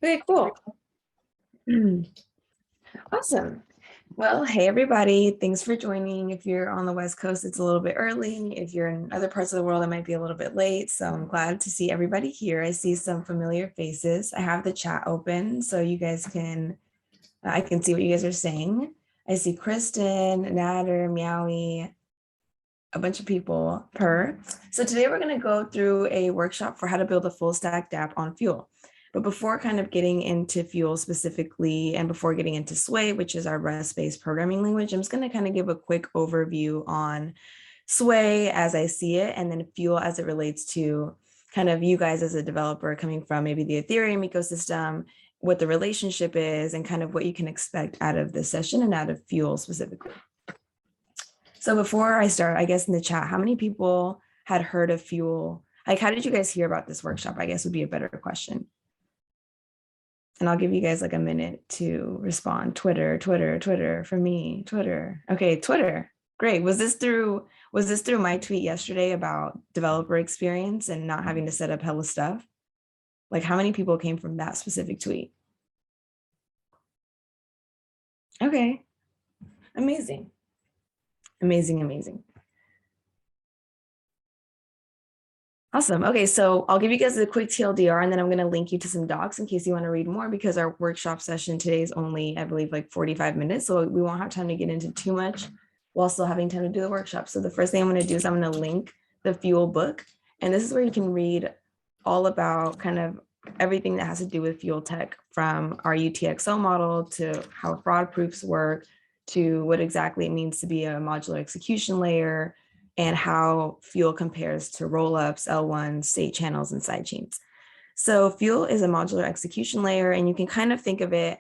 Okay, cool. Awesome. Well, hey everybody, thanks for joining. If you're on the West Coast, it's a little bit early. If you're in other parts of the world, it might be a little bit late. So I'm glad to see everybody here. I see some familiar faces. I have the chat open so you guys can, I can see what you guys are saying. I see Kristen, Nader, Meowie, a bunch of people per. So today we're going to go through a workshop for how to build a full stack dApp on Fuel. But before kind of getting into Fuel specifically, and before getting into Sway, which is our REST-based programming language, I'm just going to kind of give a quick overview on Sway as I see it, and then Fuel as it relates to kind of you guys as a developer coming from maybe the Ethereum ecosystem, what the relationship is, and kind of what you can expect out of this session and out of Fuel specifically. So before I start, I guess in the chat, how many people had heard of Fuel? Like, how did you guys hear about this workshop? I guess would be a better question. And I'll give you guys like a minute to respond. Twitter for me, Twitter. Okay, Twitter. Great. Was this through my tweet yesterday about developer experience and not having to set up hella stuff? Like, how many people came from that specific tweet? Okay. Amazing. Amazing. Awesome. Okay, so I'll give you guys a quick TLDR and then I'm going to link you to some docs in case you want to read more, because our workshop session today is only, I believe, like 45 minutes. So we won't have time to get into too much while still having time to do the workshop. So the first thing I'm going to do is I'm going to link the Fuel book. And this is where you can read all about kind of everything that has to do with Fuel tech, from our UTXO model to how fraud proofs work, to what exactly it means to be a modular execution layer, and how Fuel compares to rollups, L1s, state channels, and sidechains. So Fuel is a modular execution layer, and you can kind of think of it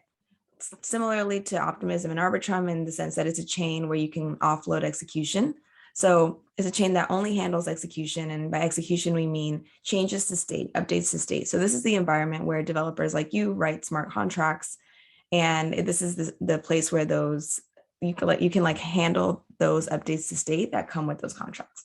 similarly to Optimism and Arbitrum in the sense that it's a chain where you can offload execution. So it's a chain that only handles execution, and by execution, we mean changes to state, updates to state. So this is the environment where developers like you write smart contracts, and this is the place where those you can handle those updates to state that come with those contracts.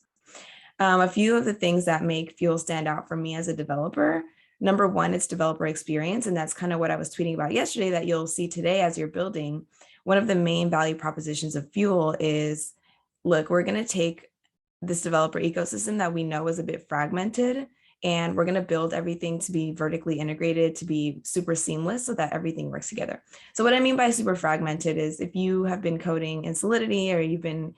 A few of the things that make Fuel stand out for me as a developer: number one, it's developer experience. And that's kind of what I was tweeting about yesterday that you'll see today as you're building. One of the main value propositions of Fuel is, look, we're going to take this developer ecosystem that we know is a bit fragmented, and we're going to build everything to be vertically integrated, to be super seamless so that everything works together. So what I mean by super fragmented is, if you have been coding in Solidity or you've been,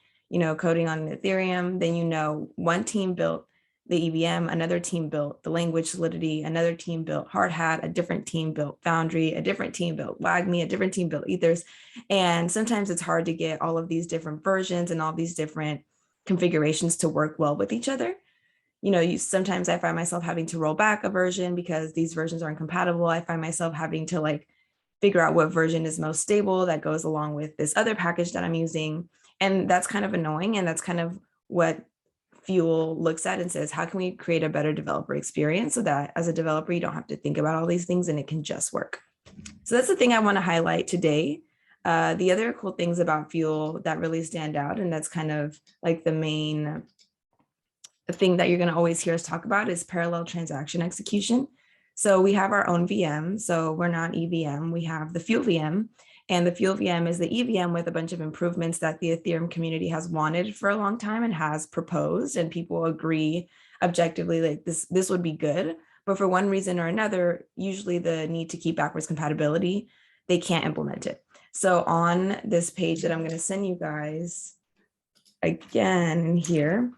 coding on Ethereum, then one team built the EVM, another team built the language Solidity, another team built Hard Hat, a different team built Foundry, a different team built WAGMI, a different team built Ethers. And sometimes it's hard to get all of these different versions and all these different configurations to work well with each other. Sometimes I find myself having to roll back a version because these versions are incompatible. I find myself having to figure out what version is most stable that goes along with this other package that I'm using. And that's kind of annoying. And that's kind of what Fuel looks at and says, how can we create a better developer experience so that as a developer, you don't have to think about all these things and it can just work. So that's the thing I want to highlight today. The other cool things about Fuel that really stand out, and that's kind of like the main thing that you're going to always hear us talk about, is parallel transaction execution. So we have our own VM. So we're not EVM. We have the FuelVM, and the FuelVM is the EVM with a bunch of improvements that the Ethereum community has wanted for a long time and has proposed, and people agree objectively like this would be good. But for one reason or another, usually the need to keep backwards compatibility, they can't implement it. So on this page that I'm going to send you guys again here,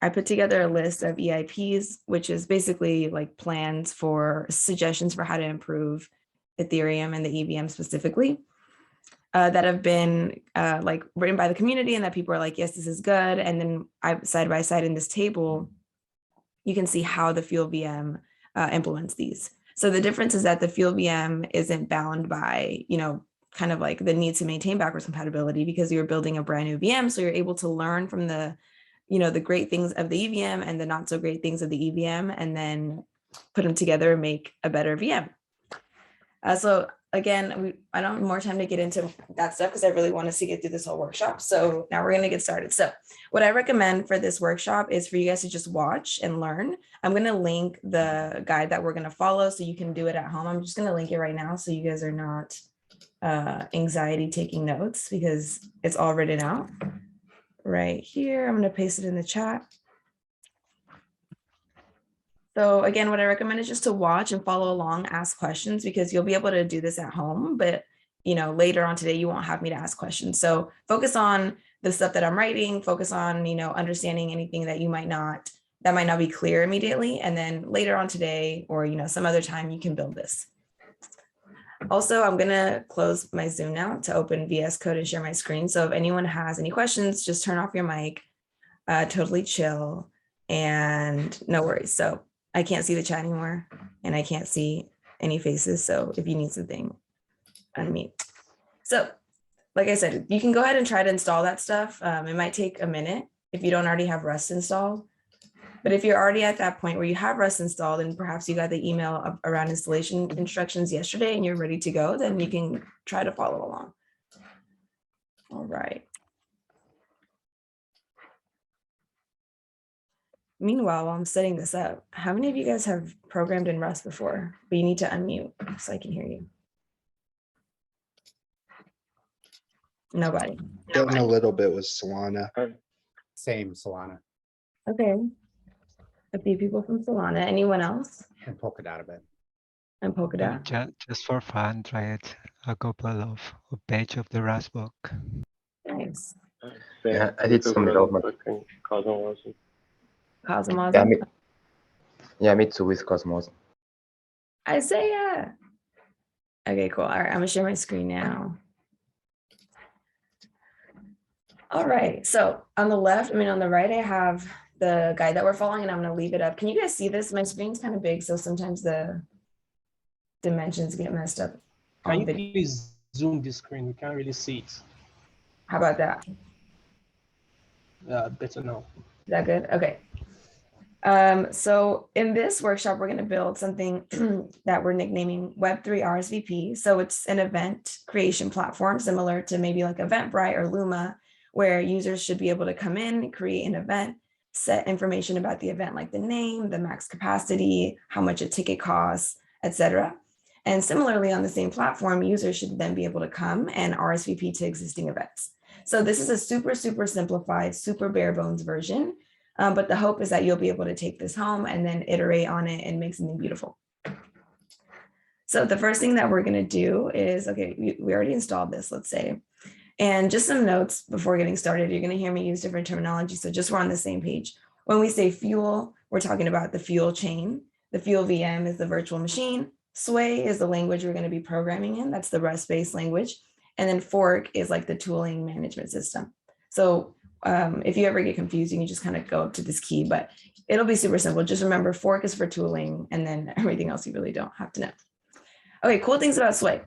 I put together a list of EIPs, which is basically like plans for suggestions for how to improve Ethereum and the EVM specifically, that have been written by the community, and that people are like, yes, this is good. And then side by side in this table, you can see how the FuelVM implements these. So the difference is that the FuelVM isn't bound by, kind of like the need to maintain backwards compatibility, because you're building a brand new VM. So you're able to learn from the great things of the EVM and the not so great things of the EVM, and then put them together and make a better VM. So again, I don't have more time to get into that stuff because I really want us to get through this whole workshop. So now we're going to get started. So what I recommend for this workshop is for you guys to just watch and learn. I'm going to link the guide that we're going to follow so you can do it at home. I'm just going to link it right now so you guys are not anxiety taking notes because it's all written out right here. I'm going to paste it in the chat. So again, what I recommend is just to watch and follow along, ask questions, because you'll be able to do this at home, but later on today, you won't have me to ask questions. So focus on the stuff that I'm writing, focus on, understanding anything that that might not be clear immediately. And then later on today, or, some other time you can build this. Also, I'm gonna close my Zoom now to open VS Code and share my screen. So if anyone has any questions, just turn off your mic, totally chill, and no worries. So I can't see the chat anymore and I can't see any faces. So if you need something, unmute. So like I said, you can go ahead and try to install that stuff. It might take a minute if you don't already have Rust installed. But if you're already at that point where you have Rust installed and perhaps you got the email around installation instructions yesterday and you're ready to go, then you can try to follow along. All right. Meanwhile, while I'm setting this up, how many of you guys have programmed in Rust before? But you need to unmute so I can hear you. Nobody. Done a little bit with Solana. Same Solana Okay. A few people from Solana. Anyone else? and Polkadot a bit. And Polkadot. Just for fun, try it a couple of page of the Rust book. Nice. Yeah, I did some development. Cosmos. Yeah, me too with Cosmos. Isaiah. Okay, cool. All right, I'm gonna share my screen now. All right, so on the left, on the right, I have the guide that we're following and I'm gonna leave it up. Can you guys see this? My screen's kind of big, so sometimes the dimensions get messed up. Can you please zoom the screen? We can't really see it. How about that? Better now. Is that good? Okay. So in this workshop, we're going to build something that we're nicknaming Web3 RSVP. So it's an event creation platform similar to maybe like Eventbrite or Luma, where users should be able to come in, create an event, set information about the event, like the name, the max capacity, how much a ticket costs, etc. And similarly, on the same platform, users should then be able to come and RSVP to existing events. So this is a super, super simplified, super bare bones version. But the hope is that you'll be able to take this home and then iterate on it and make something beautiful. So the first thing that we're going to do is, okay, we already installed this, let's say. And just some notes before getting started, you're going to hear me use different terminology. So just we're on the same page. When we say fuel, we're talking about the fuel chain. The FuelVM is the virtual machine. Sway is the language we're going to be programming in. That's the Rust-based language. And then fork is like the tooling management system. So if you ever get confused, you can just kind of go up to this key, but it'll be super simple. Just remember fork is for tooling and then everything else you really don't have to know. Okay, cool things about Sway.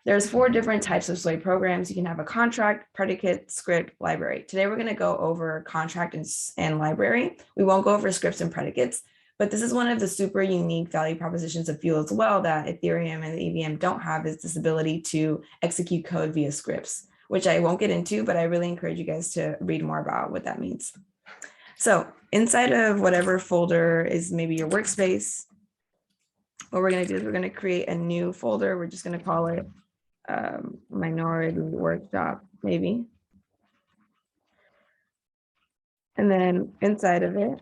There's 4 different types of Sway programs. You can have a contract, predicate, script, library. Today, we're gonna go over contract and library. We won't go over scripts and predicates, but this is one of the super unique value propositions of Fuel as well that Ethereum and the EVM don't have, is this ability to execute code via scripts, which I won't get into, but I really encourage you guys to read more about what that means. So inside of whatever folder is maybe your workspace, what we're gonna do is we're gonna create a new folder. We're just gonna call it Minority Workshop, maybe. And then inside of it,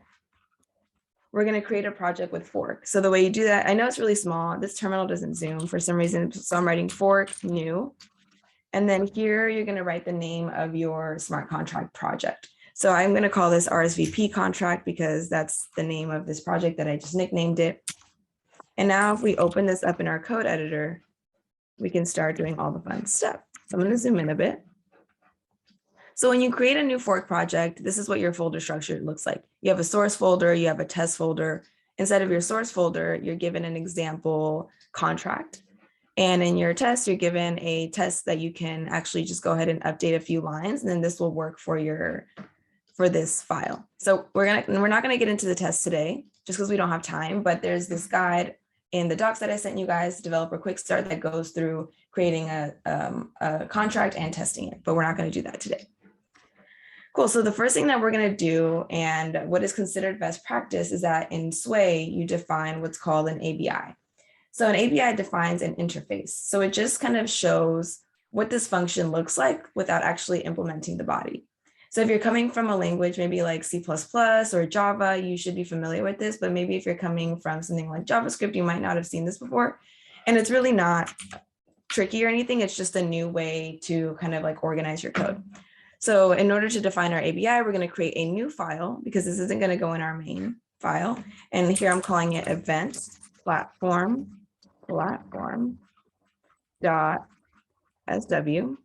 we're gonna create a project with fork. So the way you do that, I know it's really small. This terminal doesn't zoom for some reason, so I'm writing fork new. And then here, you're going to write the name of your smart contract project. So I'm going to call this RSVP contract because that's the name of this project that I just nicknamed it. And now if we open this up in our code editor, we can start doing all the fun stuff. So I'm going to zoom in a bit. So when you create a new fork project, this is what your folder structure looks like. You have a source folder, you have a test folder. Inside of your source folder, you're given an example contract. And in your test, you're given a test that you can actually just go ahead and update a few lines, and then this will work for this file. So we're not gonna get into the test today, just because we don't have time, but there's this guide in the docs that I sent you guys, developer quick start that goes through creating a contract and testing it, but we're not going to do that today. Cool. So the first thing that we're going to do, and what is considered best practice, is that in Sway, you define what's called an ABI. So an ABI defines an interface. So it just kind of shows what this function looks like without actually implementing the body. So if you're coming from a language, maybe like C++ or Java, you should be familiar with this, but maybe if you're coming from something like JavaScript, you might not have seen this before. And it's really not tricky or anything. It's just a new way to kind of like organize your code. So in order to define our ABI, we're going to create a new file because this isn't going to go in our main file. And here I'm calling it events platform dot SW.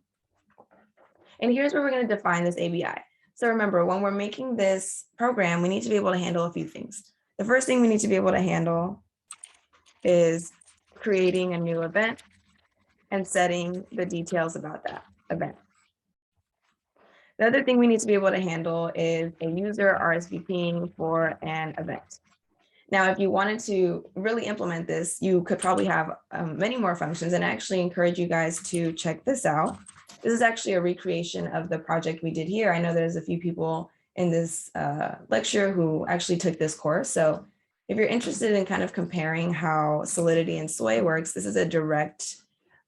And here's where we're going to define this ABI. So remember, when we're making this program, we need to be able to handle a few things. The first thing we need to be able to handle is creating a new event and setting the details about that event. The other thing we need to be able to handle is a user RSVPing for an event. Now, if you wanted to really implement this, you could probably have many more functions, and I actually encourage you guys to check this out. This is actually a recreation of the project we did here. I know there's a few people in this lecture who actually took this course. So if you're interested in kind of comparing how Solidity and Sway works, this is a direct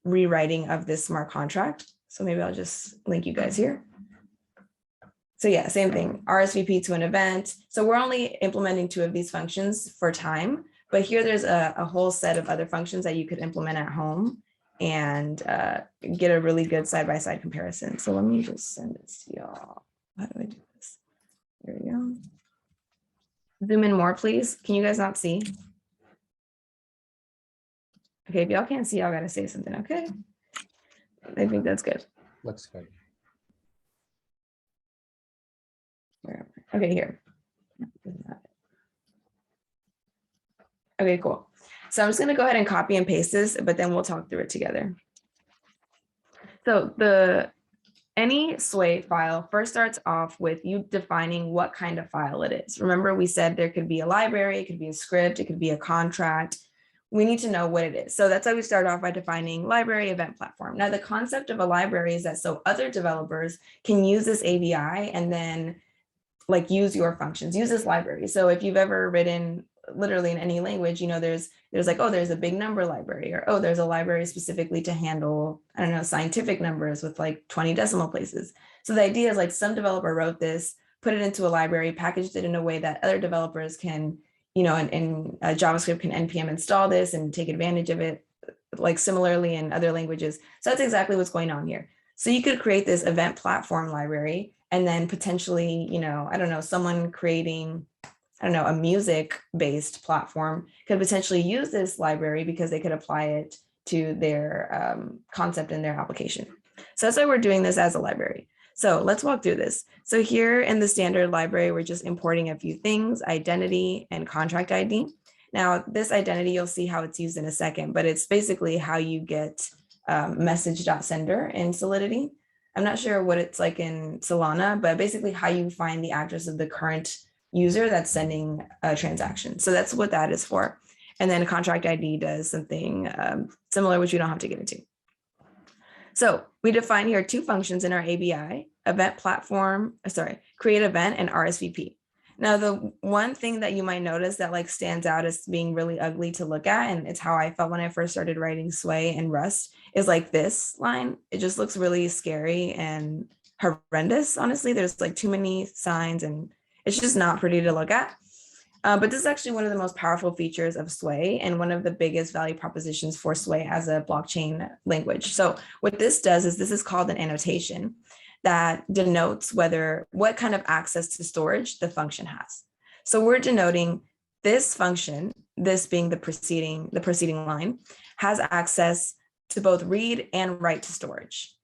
rewriting of this smart contract. So maybe I'll just link you guys here. So yeah, same thing, RSVP to an event. So we're only implementing 2 of these functions for time, but here there's a whole set of other functions that you could implement at home and get a really good side-by-side comparison. So let me just send this to y'all. How do I do this? There we go. Zoom in more, please. Can you guys not see? Okay, if y'all can't see, y'all gotta say something, okay? I think that's good. Looks good. Okay, here. Okay, cool. So I'm just gonna go ahead and copy and paste this, but then we'll talk through it together. So any Sway file first starts off with you defining what kind of file it is. Remember, we said there could be a library, it could be a script, it could be a contract. We need to know what it is. So that's how we start off by defining library event platform. Now, the concept of a library is that so other developers can use this ABI and then like use your functions, use this library. So if you've ever written literally in any language, you know, there's like, oh, there's a big number library, or, oh, there's a library specifically to handle, I don't know, scientific numbers with like 20 decimal places. So the idea is like some developer wrote this, put it into a library, packaged it in a way that other developers can, you know, in JavaScript can NPM install this and take advantage of it, like similarly in other languages. So that's exactly what's going on here. So you could create this event platform library and then potentially, you know, I don't know, someone creating, I don't know, a music-based platform could potentially use this library because they could apply it to their concept in their application. So that's why we're doing this as a library. So let's walk through this. So here in the standard library, we're just importing a few things, identity and contract ID. Now, this identity, you'll see how it's used in a second, but it's basically how you get message.sender in Solidity. I'm not sure what it's like in Solana, but basically how you find the address of the current user that's sending a transaction. So that's what that is for. And then contract ID does something similar, which we don't have to get into. So we define here 2 functions in our ABI, event platform, create event and RSVP. Now, the one thing that you might notice that like stands out as being really ugly to look at, and it's how I felt when I first started writing Sway and Rust, is like this line. It just looks really scary and horrendous. Honestly, there's like too many signs and it's just not pretty to look at. But this is actually one of the most powerful features of Sway and one of the biggest value propositions for Sway as a blockchain language. So what this does is this is called an annotation that denotes what kind of access to storage the function has. So we're denoting this function, this being the preceding line, has access to both read and write to storage.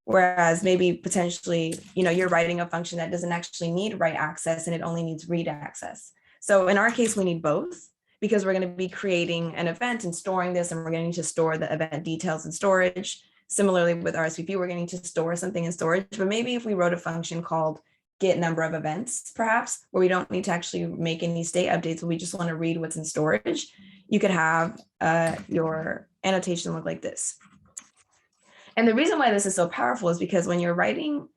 Whereas maybe potentially, you know, you're writing a function that doesn't actually need write access and it only needs read access. So in our case, we need both because we're going to be creating an event and storing this, and we're going to need to store the event details in storage. Similarly with RSVP, we're going to need to store something in storage, but maybe if we wrote a function called, get number of events, perhaps, where we don't need to actually make any state updates, but we just want to read what's in storage, you could have your annotation look like this. And the reason why this is so powerful is because when you're writing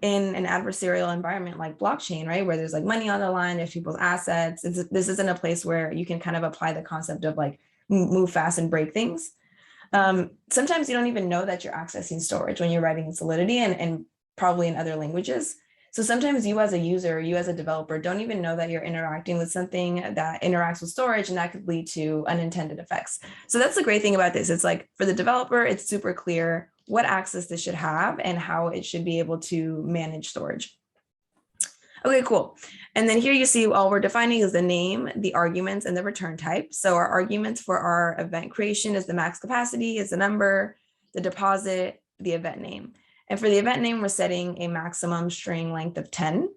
in an adversarial environment like blockchain, right, where there's like money on the line, there's people's assets, this isn't a place where you can kind of apply the concept of like move fast and break things. Sometimes you don't even know that you're accessing storage when you're writing in Solidity and probably in other languages. So sometimes you as a user, you as a developer, don't even know that you're interacting with something that interacts with storage, and that could lead to unintended effects. So that's the great thing about this. It's like for the developer, it's super clear what access this should have and how it should be able to manage storage. Okay, cool. And then here you see all we're defining is the name, the arguments, and the return type. So our arguments for our event creation is the max capacity, is the number, the deposit, the event name. And for the event name, we're setting a maximum string length of 10.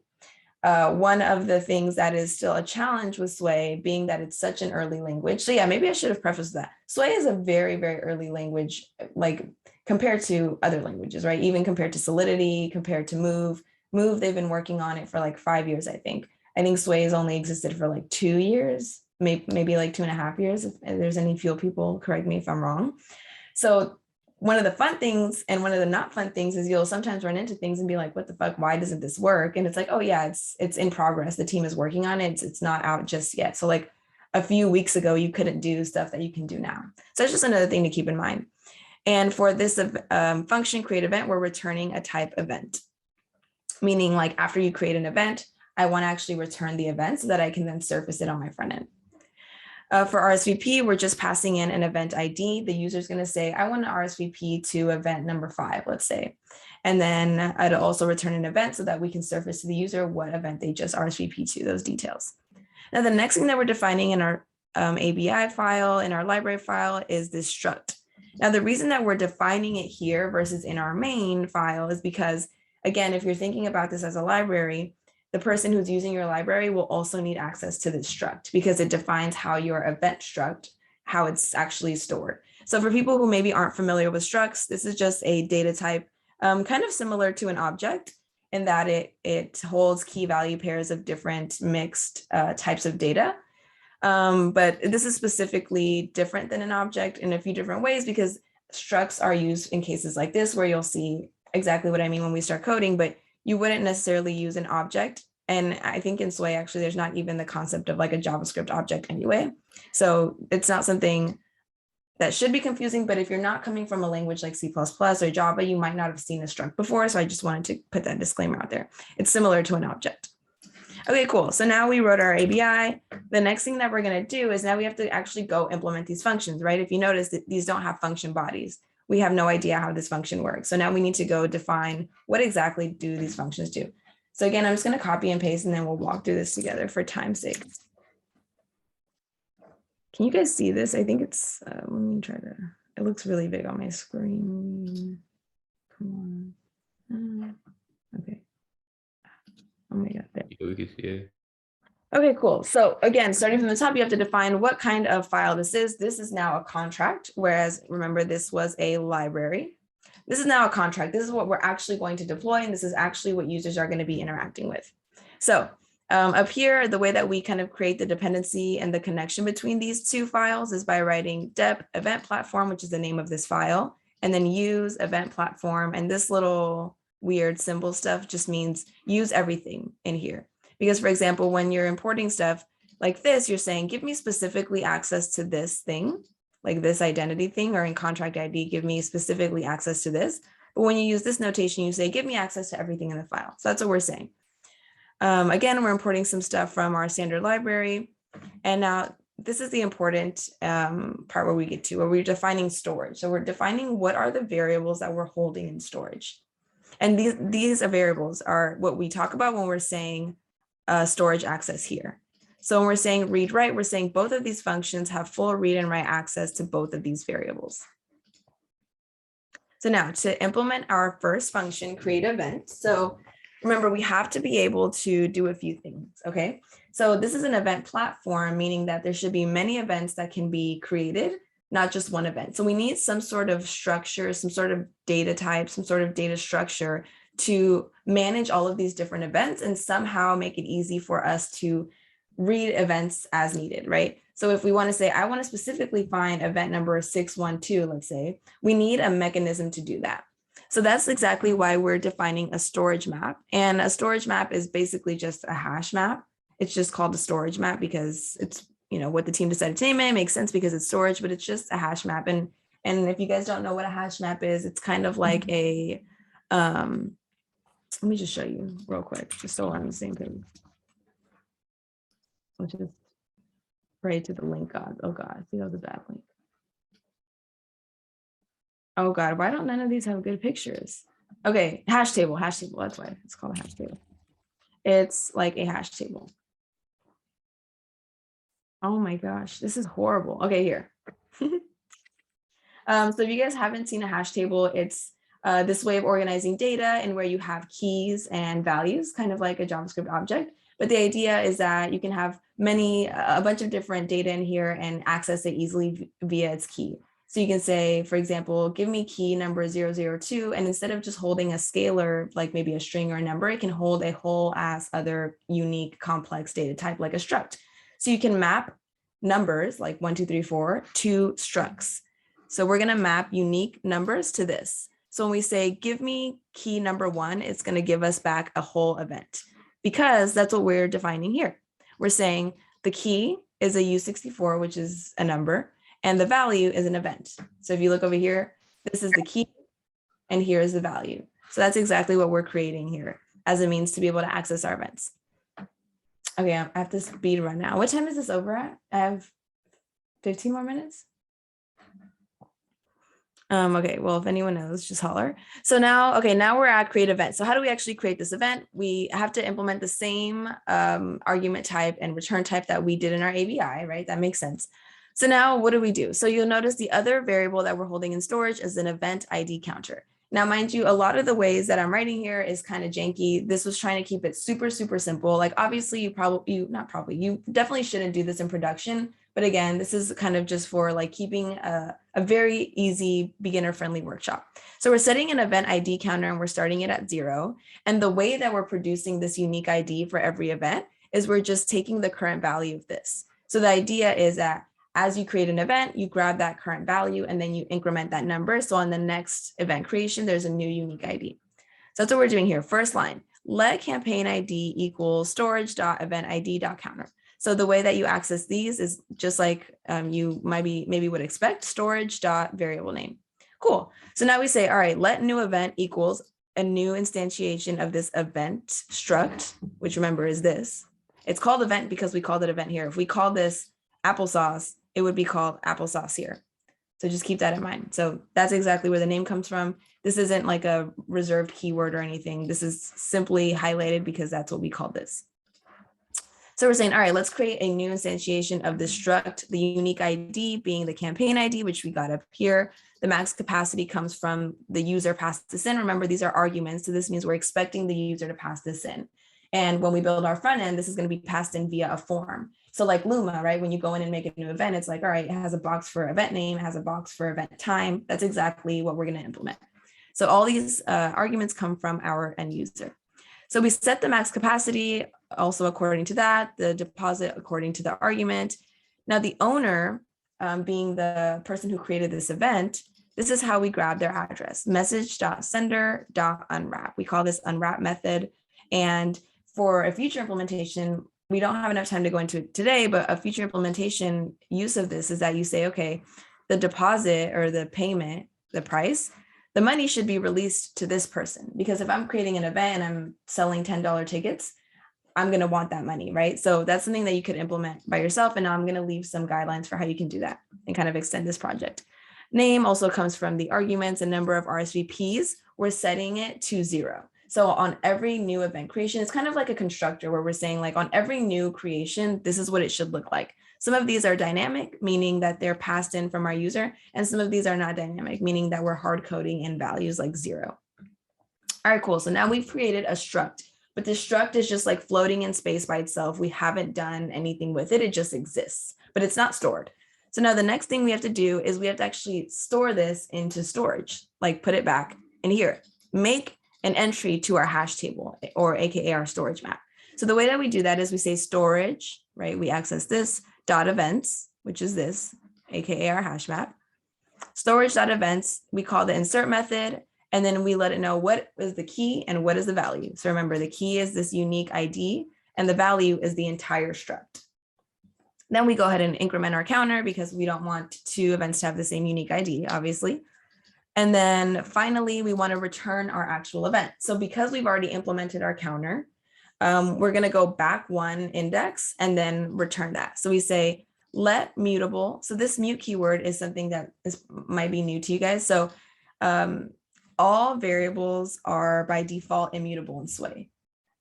One of the things that is still a challenge with Sway being that it's such an early language. So yeah, maybe I should have prefaced that. Sway is a very, very early language, like compared to other languages, right? Even compared to Solidity, compared to Move. Move, they've been working on it for like 5 years, I think. I think Sway has only existed for like 2 years, maybe like 2.5 years. If there's any Fuel people, correct me if I'm wrong. So one of the fun things and one of the not fun things is you'll sometimes run into things and be like, what the fuck, why doesn't this work? And it's like, oh yeah, it's in progress. The team is working on it. It's not out just yet. So like a few weeks ago, you couldn't do stuff that you can do now. So that's just another thing to keep in mind. And for this function create event, we're returning a type event, meaning like after you create an event, I want to actually return the event so that I can then surface it on my front end. For RSVP, we're just passing in an event ID. The user is going to say, I want to RSVP to event number 5, let's say. And then I'd also return an event so that we can surface to the user what event they just RSVP to, those details. Now, the next thing that we're defining in our ABI file, in our library file, is this struct. Now, the reason that we're defining it here versus in our main file is because, again, if you're thinking about this as a library, the person who's using your library will also need access to this struct because it defines how your event struct, how it's actually stored. So for people who maybe aren't familiar with structs, this is just a data type, kind of similar to an object in that it holds key value pairs of different mixed types of data. But this is specifically different than an object in a few different ways because structs are used in cases like this where you'll see exactly what I mean when we start coding, but you wouldn't necessarily use an object. And I think in Sway, actually, there's not even the concept of like a JavaScript object anyway. So it's not something that should be confusing, but if you're not coming from a language like C++ or Java, you might not have seen a struct before. So I just wanted to put that disclaimer out there. It's similar to an object. Okay, cool. So now we wrote our ABI. The next thing that we're going to do is now we have to actually go implement these functions, right? If you notice that these don't have function bodies, we have no idea how this function works. So now we need to go define what exactly do these functions do. So again, I'm just going to copy and paste, and then we'll walk through this together for time's sake. Can you guys see this? I think it's, let me try to, it looks really big on my screen. Come on. Okay. Oh my God. There. We can see it. Okay, cool. So again, starting from the top, you have to define what kind of file this is. This is now a contract, whereas remember, this was a library. This is now a contract. This is what we're actually going to deploy, and this is actually what users are going to be interacting with. So up here, the way that we kind of create the dependency and the connection between these two files is by writing dep event platform, which is the name of this file, and then use event platform. And this little weird symbol stuff just means use everything in here. Because for example, when you're importing stuff like this, you're saying, give me specifically access to this thing, like this identity thing, or in contract ID, give me specifically access to this. But when you use this notation, you say, give me access to everything in the file. So that's what we're saying. Again, we're importing some stuff from our standard library. And now this is the important part where we get to, where we're defining storage. So we're defining what are the variables that we're holding in storage. And these variables are what we talk about when we're saying storage access here. So when we're saying read write, we're saying both of these functions have full read and write access to both of these variables. So now to implement our first function, create event. So remember, we have to be able to do a few things, okay? So this is an event platform, meaning that there should be many events that can be created, not just one event. So we need some sort of structure, some sort of data type, some sort of data structure to manage all of these different events and somehow make it easy for us to read events as needed, right? So if we want to say, I want to specifically find event number 612, let's say, we need a mechanism to do that. So that's exactly why we're defining a storage map. And a storage map is basically just a hash map. It's just called a storage map because it's, you know, what the team decided to name it. It makes sense because it's storage, but it's just a hash map. And if you guys don't know what a hash map is, it's kind of like a, let me just show you real quick, just so we're on the same page. I'll just pray to the link God. Oh God, see, that was a bad link. Oh God, why don't none of these have good pictures? Okay, hash table, that's why it's called a hash table. It's like a hash table. Oh my gosh, this is horrible. Okay, here. So if you guys haven't seen a hash table, it's this way of organizing data and where you have keys and values, kind of like a JavaScript object. But the idea is that you can have a bunch of different data in here and access it easily via its key. So you can say, for example, give me key number 002, and instead of just holding a scalar, like maybe a string or a number, it can hold a whole ass other unique complex data type like a struct. So you can map numbers like 1, 2, 3, 4 to structs. So we're gonna map unique numbers to this. So when we say, give me key number 1, it's gonna give us back a whole event because that's what we're defining here. We're saying the key is a U64, which is a number, and the value is an event. So if you look over here, this is the key and here is the value. So that's exactly what we're creating here as a means to be able to access our events. Okay, I have to speed run now. What time is this over at? I have 15 more minutes. Okay, well, if anyone knows, just holler. So now, okay, now we're at create event. So how do we actually create this event? We have to implement the same argument type and return type that we did in our ABI, right? That makes sense. So now what do we do? So you'll notice the other variable that we're holding in storage is an event ID counter. Now, mind you, a lot of the ways that I'm writing here is kind of janky. This was trying to keep it super, super simple. Like obviously you definitely shouldn't do this in production. But again, this is kind of just for like keeping a very easy beginner friendly workshop. So we're setting an event ID counter and we're starting it at 0. And the way that we're producing this unique ID for every event is we're just taking the current value of this. So the idea is that as you create an event, you grab that current value and then you increment that number. So on the next event creation, there's a new unique ID. So that's what we're doing here. First line, let campaign ID equals storage.eventID.counter. So the way that you access these is just like you maybe would expect, storage.variable name. Cool. So now we say, all right, let new event equals a new instantiation of this event struct, which remember is this. It's called event because we called it event here. If we call this applesauce, it would be called applesauce here. So just keep that in mind. So that's exactly where the name comes from. This isn't like a reserved keyword or anything. This is simply highlighted because that's what we called this. So we're saying, all right, let's create a new instantiation of this struct, the unique ID being the campaign ID, which we got up here. The max capacity comes from the user passed this in. Remember, these are arguments. So this means we're expecting the user to pass this in. And when we build our front end, this is going to be passed in via a form. So like Luma, right? When you go in and make a new event, it's like, all right, it has a box for event name, it has a box for event time. That's exactly what we're going to implement. So all these arguments come from our end user. So we set the max capacity also according to that, the deposit according to the argument. Now the owner, being the person who created this event, this is how we grab their address, message.sender.unwrap. We call this unwrap method. And for a future implementation, we don't have enough time to go into it today, but a future implementation use of this is that you say, okay, the deposit or the payment, the price, the money should be released to this person. Because if I'm creating an event and I'm selling $10 tickets, I'm going to want that money, right? So that's something that you could implement by yourself. And now I'm going to leave some guidelines for how you can do that and kind of extend this project. Name also comes from the arguments and number of RSVPs. We're setting it to 0. So on every new event creation, it's kind of like a constructor where we're saying like on every new creation, this is what it should look like. Some of these are dynamic, meaning that they're passed in from our user. And some of these are not dynamic, meaning that we're hard coding in values like 0. All right, cool. So now we've created a struct, but the struct is just like floating in space by itself. We haven't done anything with it. It just exists, but it's not stored. So now the next thing we have to do is we have to actually store this into storage, like put it back in here, make an entry to our hash table, or AKA our storage map. So the way that we do that is we say storage, right? We access this dot events, which is this, AKA our hash map. Storage dot events, we call the insert method, and then we let it know what is the key and what is the value. So remember, the key is this unique ID, and the value is the entire struct. Then we go ahead and increment our counter because we don't want two events to have the same unique ID, obviously. And then finally, we want to return our actual event. So because we've already implemented our counter, we're going to go back one index and then return that. So we say let mutable. So this mute keyword is something that might be new to you guys. So all variables are by default immutable in Sway.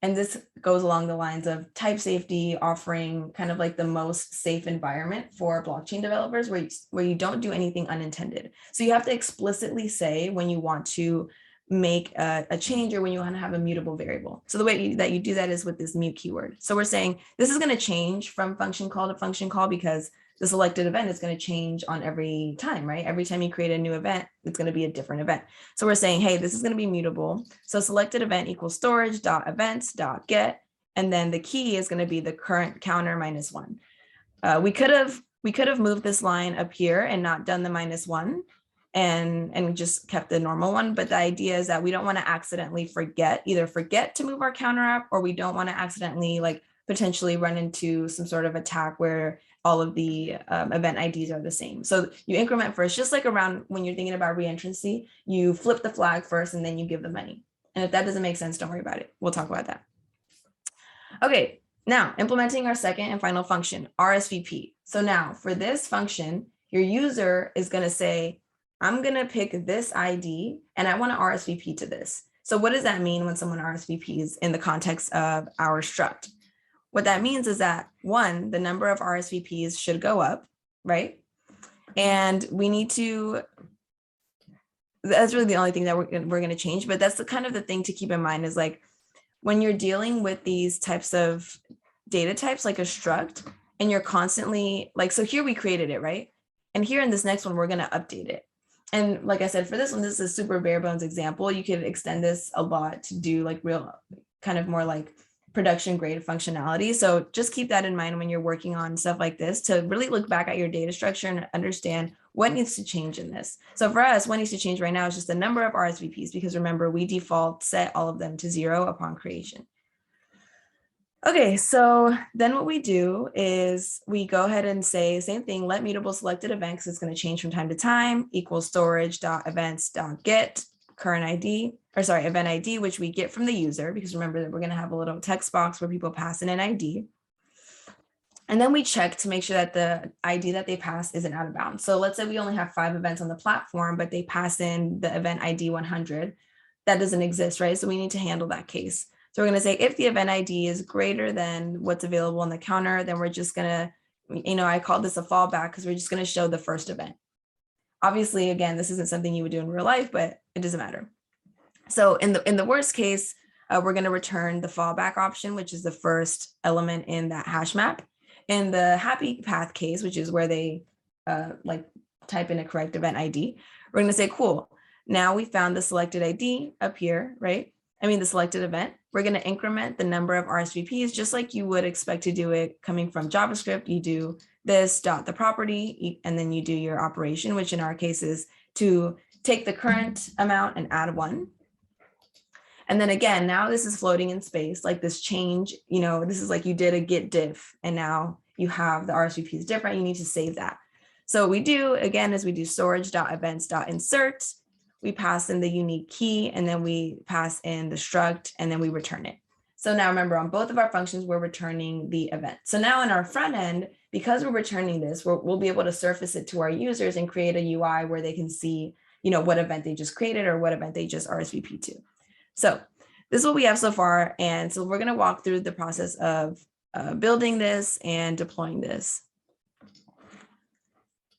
And this goes along the lines of type safety, offering kind of like the most safe environment for blockchain developers where you don't do anything unintended. So you have to explicitly say when you want to make a change or when you want to have a mutable variable. So the way that you do that is with this mute keyword. So we're saying this is going to change from function call to function call because the selected event is going to change on every time, right? Every time you create a new event, it's going to be a different event. So we're saying, hey, this is going to be mutable. So selected event equals storage.events.get, and then the key is going to be the current counter -1. We could have moved this line up here and not done the -1 and just kept the normal one. But the idea is that we don't want to accidentally either forget to move our counter up, or we don't want to accidentally like potentially run into some sort of attack where all of the event IDs are the same. So you increment first, just like around when you're thinking about reentrancy, you flip the flag first and then you give the money. And if that doesn't make sense, don't worry about it. We'll talk about that. Okay, now implementing our second and final function, RSVP. So now for this function, your user is going to say, I'm going to pick this ID and I want to RSVP to this. So what does that mean when someone RSVPs in the context of our struct? What that means is that one, the number of RSVPs should go up, right? And we need to, that's really the only thing that we're going to change, but that's the kind of the thing to keep in mind is like, when you're dealing with these types of data types, like a struct, and you're constantly like, so here we created it, right? And here in this next one, we're going to update it. And like I said, for this one, this is a super bare bones example. You could extend this a lot to do like real kind of more like production grade functionality. So just keep that in mind when you're working on stuff like this, to really look back at your data structure and understand what needs to change in this. So for us, what needs to change right now is just the number of RSVPs, because remember, we default set all of them to 0 upon creation. Okay, so then what we do is we go ahead and say same thing, let mutable selected event, because it's going to change from time to time, equals storage.events.get current ID, or sorry, event ID, which we get from the user, because remember that we're going to have a little text box where people pass in an ID. And then we check to make sure that the ID that they pass isn't out of bounds. So let's say we only have 5 events on the platform, but they pass in the event ID 100. That doesn't exist, right? So we need to handle that case. So we're going to say if the event ID is greater than what's available on the counter, then we're just going to, I call this a fallback because we're just going to show the first event. Obviously, again, this isn't something you would do in real life, but it doesn't matter. So in the worst case, we're going to return the fallback option, which is the first element in that hash map. In the happy path case, which is where they like type in a correct event ID, we're going to say, cool, now we found the selected ID up here, right? I mean, the selected event. We're going to increment the number of RSVPs, just like you would expect to do it coming from JavaScript. You do this dot the property, and then you do your operation, which in our case is to take the current amount and add 1. And then again, now this is floating in space, like this change, this is like you did a git diff, and now you have the RSVP is different. You need to save that. So what we do again is we do storage.events.insert. We pass in the unique key, and then we pass in the struct, and then we return it. So now remember, on both of our functions, we're returning the event. So now in our front end, because we're returning this, we'll be able to surface it to our users and create a UI where they can see, what event they just created or what event they just RSVP to. So this is what we have so far. And so we're going to walk through the process of building this and deploying this.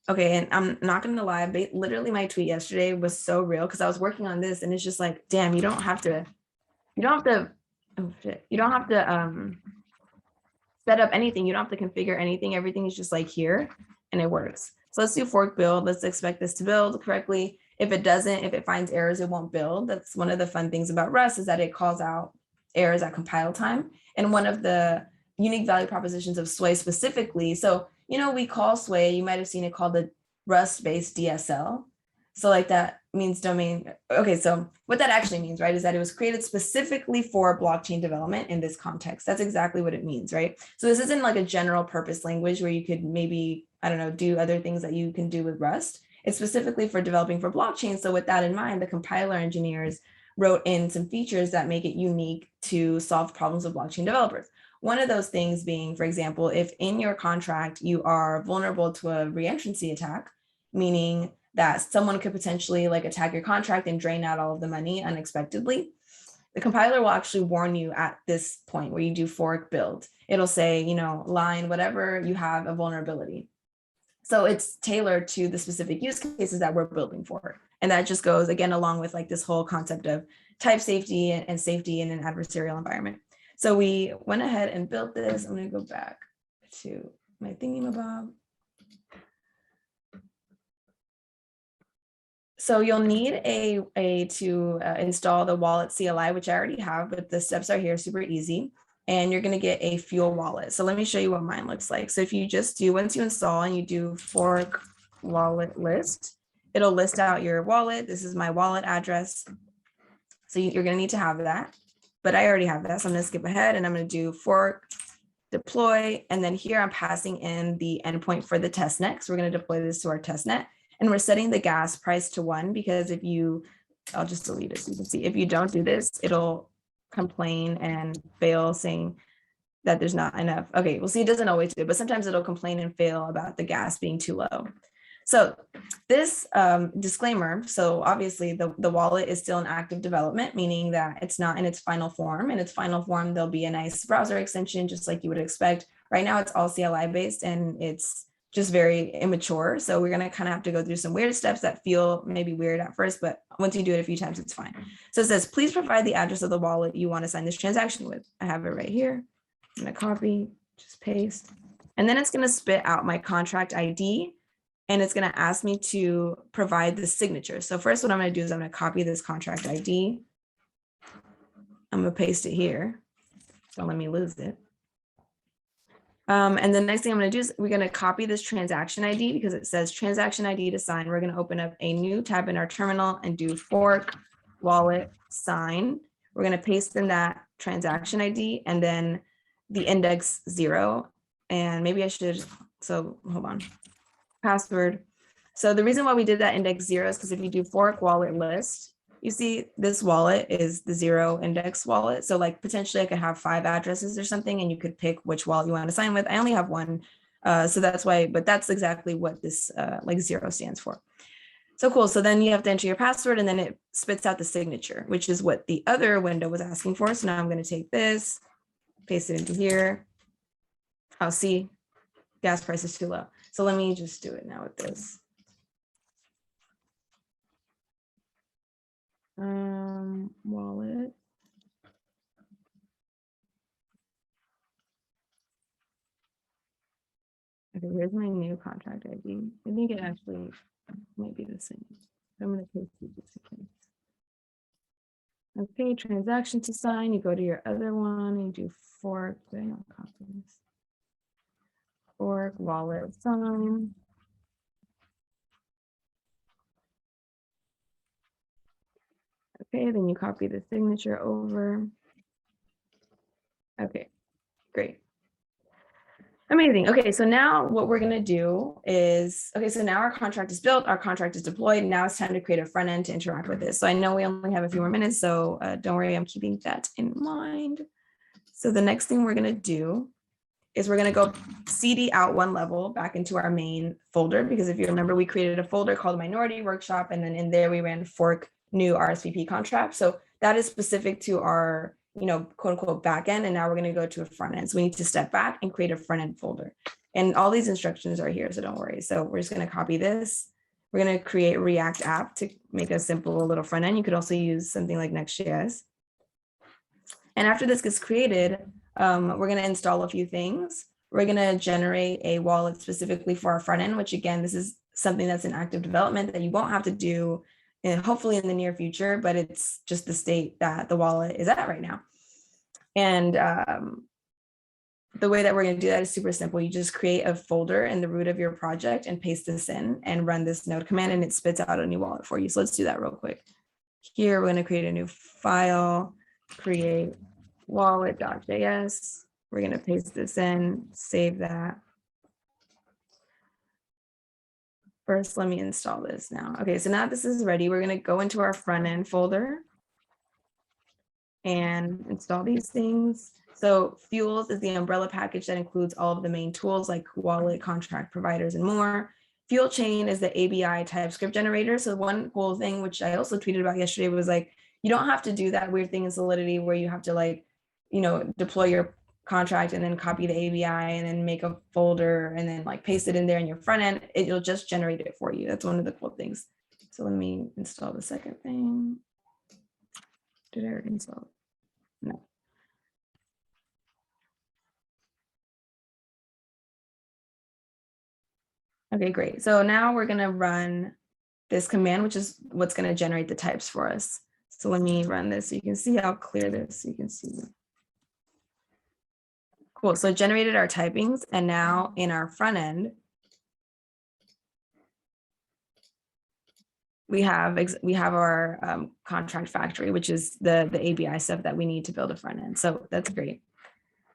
Okay, and I'm not going to lie, but literally my tweet yesterday was so real because I was working on this, and it's just like, damn, you don't have to set up anything. You don't have to configure anything. Everything is just like here, and it works. So let's do fork build. Let's expect this to build correctly. If it doesn't, if it finds errors, it won't build. That's one of the fun things about Rust, is that it calls out errors at compile time. And one of the unique value propositions of Sway specifically, so, we call Sway, you might've seen it called the Rust-based DSL. So like that means domain. Okay, so what that actually means, right, is that it was created specifically for blockchain development in this context. That's exactly what it means, right? So this isn't like a general purpose language where you could maybe, I don't know, do other things that you can do with Rust. It's specifically for developing for blockchain. So with that in mind, the compiler engineers wrote in some features that make it unique to solve problems of blockchain developers. One of those things being, for example, if in your contract you are vulnerable to a reentrancy attack, meaning that someone could potentially like attack your contract and drain out all of the money unexpectedly, the compiler will actually warn you at this point where you do fork build. It'll say, line, whatever, you have a vulnerability. So it's tailored to the specific use cases that we're building for. And that just goes again, along with like this whole concept of type safety and safety in an adversarial environment. So we went ahead and built this. I'm going to go back to my thingamabob. So you'll need to install the wallet CLI, which I already have, but the steps are here, super easy. And you're going to get a Fuel wallet. So let me show you what mine looks like. So if you just do, once you install and you do fork wallet list, it'll list out your wallet. This is my wallet address. So you're going to need to have that, but I already have that. So I'm going to skip ahead and I'm going to do fork deploy. And then here I'm passing in the endpoint for the testnet. So we're going to deploy this to our testnet. And we're setting the gas price to 1 because if you, I'll just delete it so you can see, if you don't do this, it'll complain and fail saying that there's not enough. Okay, well, see, it doesn't always do it, but sometimes it'll complain and fail about the gas being too low. So this disclaimer, so obviously the wallet is still in active development, meaning that it's not in its final form. In its final form, there'll be a nice browser extension, just like you would expect. Right now, it's all CLI based and it's just very immature. So we're gonna kind of have to go through some weird steps that feel maybe weird at first, but once you do it a few times, it's fine. So it says, please provide the address of the wallet you want to sign this transaction with. I have it right here. I'm gonna copy, just paste. And then it's gonna spit out my contract ID and it's gonna ask me to provide the signature. So first what I'm gonna do is I'm gonna copy this contract ID. I'm gonna paste it here. Don't let me lose it. And the next thing I'm going to do is we're going to copy this transaction ID because it says transaction ID to sign. We're going to open up a new tab in our terminal and do fork wallet sign. We're going to paste in that transaction ID and then the index 0. And maybe I should, so hold on, password. So the reason why we did that index 0 is because if you do fork wallet list, you see this wallet is the 0 index wallet. So like potentially I could have 5 addresses or something and you could pick which wallet you want to sign with. I only have 1. So that's why, but that's exactly what this like 0 stands for. So cool. So then you have to enter your password and then it spits out the signature, which is what the other window was asking for. So now I'm going to take this, paste it into here. I'll see gas price is too low. So let me just do it now with this. Wallet. Okay, here's my new contract ID. I think it actually might be the same. I'm going to paste it just in case. Okay, transaction to sign. You go to your other one and you do fork. Did I not copy this? Fork wallet sign. Okay, then you copy the signature over. Okay, great. Amazing. Okay, so now what we're gonna do is, okay, so now our contract is built, our contract is deployed. Now it's time to create a front end to interact with this. So I know we only have a few more minutes, so don't worry, I'm keeping that in mind. So the next thing we're gonna do is we're gonna go CD out 1 level back into our main folder, because if you remember, we created a folder called Minority Workshop, and then in there we ran fork new RSVP contract. So that is specific to our, quote unquote backend. And now we're going to go to a front end. So we need to step back and create a front end folder. And all these instructions are here, so don't worry. So we're just going to copy this. We're going to create React app to make a simple little front end. You could also use something like Next.js. And after this gets created, we're going to install a few things. We're going to generate a wallet specifically for our front end, which again, this is something that's in active development that you won't have to do and hopefully in the near future, but it's just the state that the wallet is at right now. And the way that we're going to do that is super simple. You just create a folder in the root of your project and paste this in and run this node command, and it spits out a new wallet for you. So let's do that real quick. Here, we're going to create a new file, create wallet.js. We're going to paste this in, save that. First, let me install this now. Okay, so now this is ready. We're going to go into our front end folder and install these things. So Fuels is the umbrella package that includes all of the main tools like wallet, contract providers, and more. Toolchain is the ABI TypeScript generator. So one cool thing, which I also tweeted about yesterday, was like, you don't have to do that weird thing in Solidity where you have to like, deploy your contract and then copy the ABI and then make a folder and then like paste it in there in your front end. It'll just generate it for you. That's one of the cool things. So let me install the second thing. Did I already install it? No. Okay, great. So now we're going to run this command, which is what's going to generate the types for us. So let me run this so you can see. I'll clear this so you can see. Cool. So it generated our typings, and now in our front end, we have our contract factory, which is the ABI stuff that we need to build a front end. So that's great.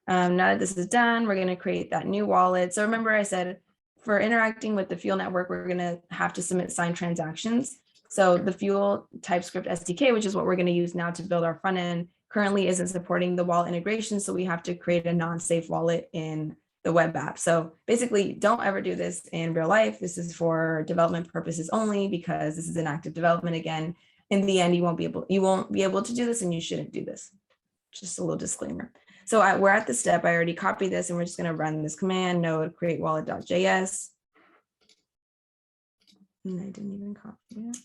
Now that this is done, we're going to create that new wallet. So remember I said, for interacting with the Fuel network, we're going to have to submit signed transactions. So the Fuel TypeScript SDK, which is what we're going to use now to build our front end, currently isn't supporting the wallet integration. So we have to create a non-safe wallet in the web app. So basically, don't ever do this in real life. This is for development purposes only, because this is an active development. Again, in the end, you won't be able to do this, and you shouldn't do this. Just a little disclaimer. So we're at the step, I already copied this, and we're just going to run this command, node create wallet.js. And I didn't even copy it.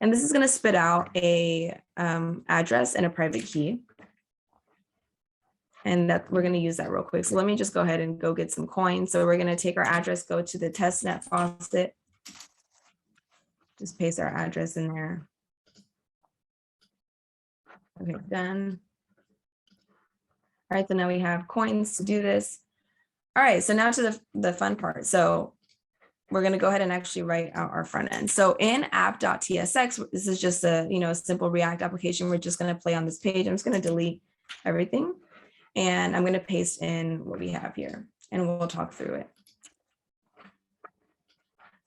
And this is going to spit out a address and a private key. And that we're going to use that real quick. So let me just go ahead and go get some coins. So we're going to take our address, go to the testnet faucet. Just paste our address in there. Okay, done. All right, so now we have coins to do this. All right, so now to the fun part. So we're going to go ahead and actually write out our front end. So in app.tsx, this is just a simple React application. We're just going to play on this page. I'm just going to delete everything, and I'm going to paste in what we have here, and we'll talk through it.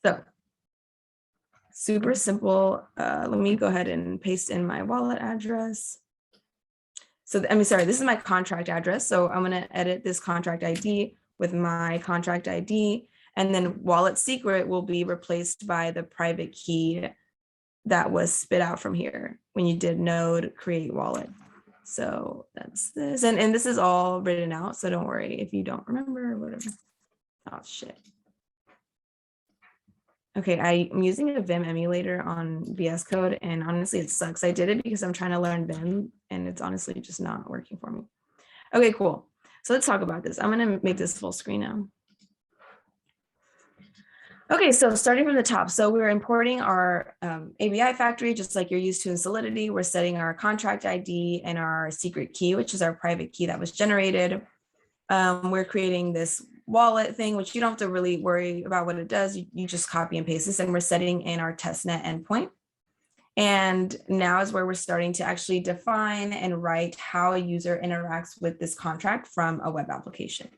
So super simple. Let me go ahead and paste in my wallet address. So this is my contract address. So I'm going to edit this contract ID with my contract ID, and then wallet secret will be replaced by the private key that was spit out from here when you did node create wallet. So that's this. And this is all written out. So don't worry if you don't remember or whatever. Oh, shit. Okay, I'm using a Vim emulator on VS Code, and honestly, it sucks. I did it because I'm trying to learn Vim, and it's honestly just not working for me. Okay, cool. So let's talk about this. I'm going to make this full screen now. Okay, so starting from the top. So we're importing our ABI factory, just like you're used to in Solidity. We're setting our contract ID and our secret key, which is our private key that was generated. We're creating this wallet thing, which you don't have to really worry about what it does. You just copy and paste this, and we're setting in our testnet endpoint. And now is where we're starting to actually define and write how a user interacts with this contract from a web application.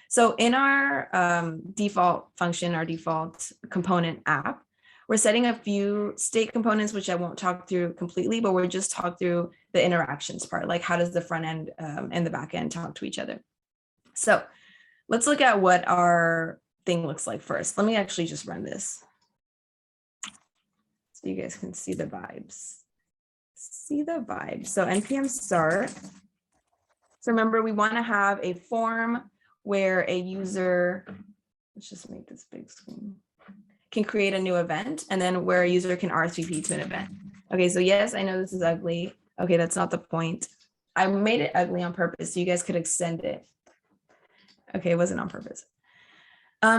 So in our default function, our default component app, we're setting a few state components, which I won't talk through completely, but we'll just talk through the interactions part, like how does the front end and the back end talk to each other. So let's look at what our thing looks like first. Let me actually just run this so you guys can see the vibes. See the vibes. So npm start. So remember, we want to have a form where a user, let's just make this big screen, can create a new event, and then where a user can RSVP to an event. Okay, so yes, I know this is ugly. Okay, that's not the point. I made it ugly on purpose so you guys could extend it. Okay, it wasn't on purpose.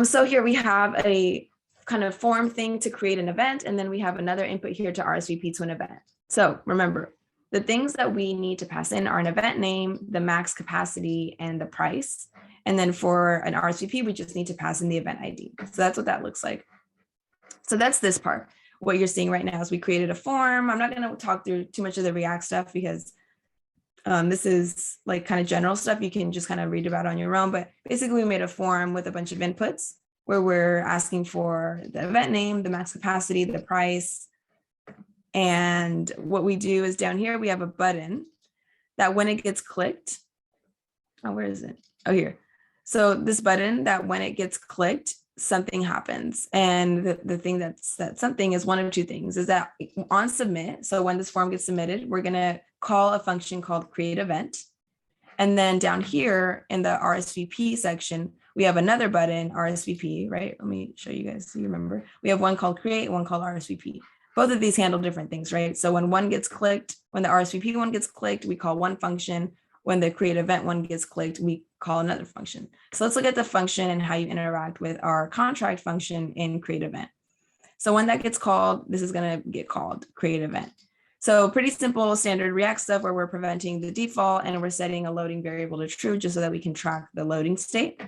So here we have a kind of form thing to create an event. And then we have another input here to RSVP to an event. So remember, the things that we need to pass in are an event name, the max capacity, and the price. And then for an RSVP, we just need to pass in the event ID. So that's what that looks like. So that's this part. What you're seeing right now is we created a form. I'm not going to talk through too much of the React stuff because this is like kind of general stuff you can just kind of read about on your own. But basically, we made a form with a bunch of inputs where we're asking for the event name, the max capacity, the price. And what we do is down here, we have a button that when it gets clicked, oh, where is it? Oh, here. So this button that when it gets clicked, something happens. And the thing that something is one of two things is that on submit. So when this form gets submitted, we're going to call a function called create event. And then down here in the RSVP section, we have another button, RSVP, right? Let me show you guys so you remember. We have one called create, one called RSVP. Both of these handle different things, right? So when one gets clicked, when the RSVP one gets clicked, we call one function. When the create event one gets clicked, we call another function. So let's look at the function and how you interact with our contract function in create event. So when that gets called, this is going to get called create event. So pretty simple standard React stuff where we're preventing the default and we're setting a loading variable to true just so that we can track the loading state.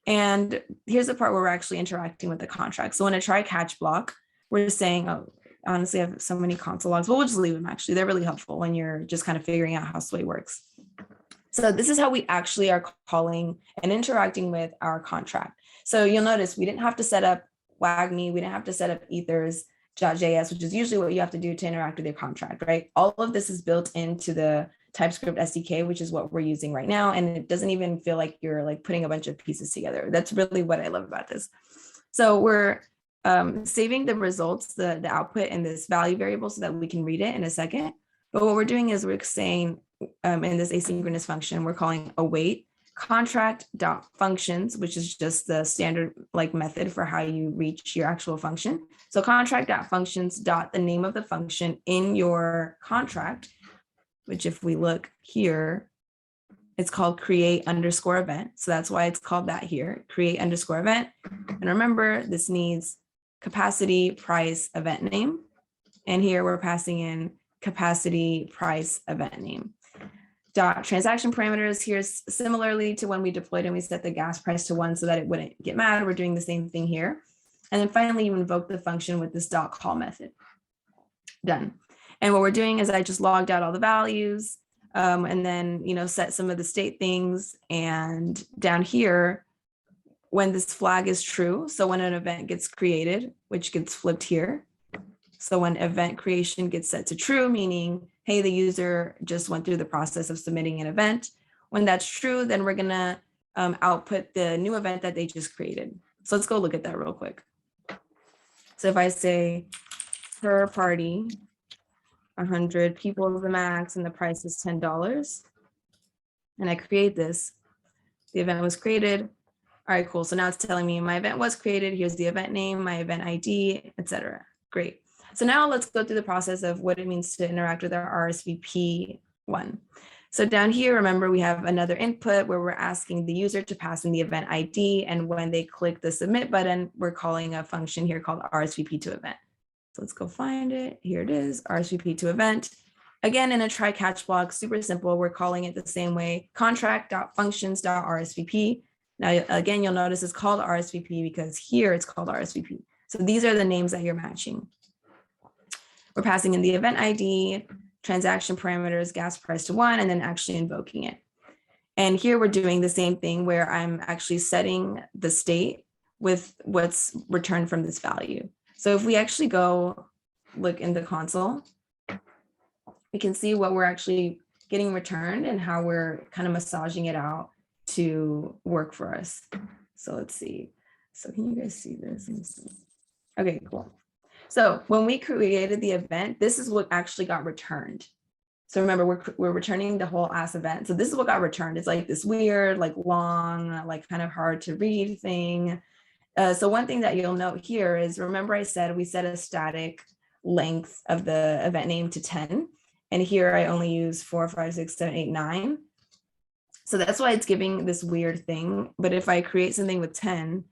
And here's the part where we're actually interacting with the contract. So in a try catch block, we're saying, oh, honestly, I have so many console logs, but we'll just leave them actually. They're really helpful when you're just kind of figuring out how Sway works. So this is how we actually are calling and interacting with our contract. So you'll notice we didn't have to set up WAGMI, we didn't have to set up ethers.js, which is usually what you have to do to interact with your contract, right? All of this is built into the TypeScript SDK, which is what we're using right now. And it doesn't even feel like you're like putting a bunch of pieces together. That's really what I love about this. So we're saving the results, the output in this value variable so that we can read it in a second. But what we're doing is we're saying in this asynchronous function, we're calling await contract.functions, which is just the standard like method for how you reach your actual function. So contract.functions dot the name of the function in your contract, which if we look here, it's called create underscore event. So that's why it's called that here, create underscore event. And remember, this needs capacity, price, event name. And here we're passing in capacity, price, event name. Dot transaction parameters, here's similarly to when we deployed and we set the gas price to 1 so that it wouldn't get mad. We're doing the same thing here. And then finally, you invoke the function with this dot call method. Done. And what we're doing is I just logged out all the values and then, set some of the state things. And down here, when this flag is true, so when an event gets created, which gets flipped here. So when event creation gets set to true, meaning, hey, the user just went through the process of submitting an event. When that's true, then we're going to output the new event that they just created. So let's go look at that real quick. So if I say per party, 100 people is the max and the price is $10, and I create this, the event was created. All right, cool. So now it's telling me my event was created. Here's the event name, my event ID, etc. Great. So now let's go through the process of what it means to interact with our RSVP one. So down here, remember, we have another input where we're asking the user to pass in the event ID. And when they click the submit button, we're calling a function here called RSVP to event. So let's go find it. Here it is, RSVP to event. Again, in a try catch block, super simple. We're calling it the same way, contract.functions.rsvp. Now, again, you'll notice it's called RSVP because here it's called RSVP. So these are the names that you're matching. We're passing in the event ID, transaction parameters, gas price to 1, and then actually invoking it. And here we're doing the same thing where I'm actually setting the state with what's returned from this value. So if we actually go look in the console, we can see what we're actually getting returned and how we're kind of massaging it out to work for us. So let's see. So can you guys see this? Okay, cool. So when we created the event, this is what actually got returned. So remember, we're returning the whole ass event. So this is what got returned. It's like this weird, like long, like kind of hard to read thing. So one thing that you'll note here is, remember I said we set a static length of the event name to 10. And here I only use 4, 5, 6, 7, 8, 9. So that's why it's giving this weird thing. But if I create something with 10,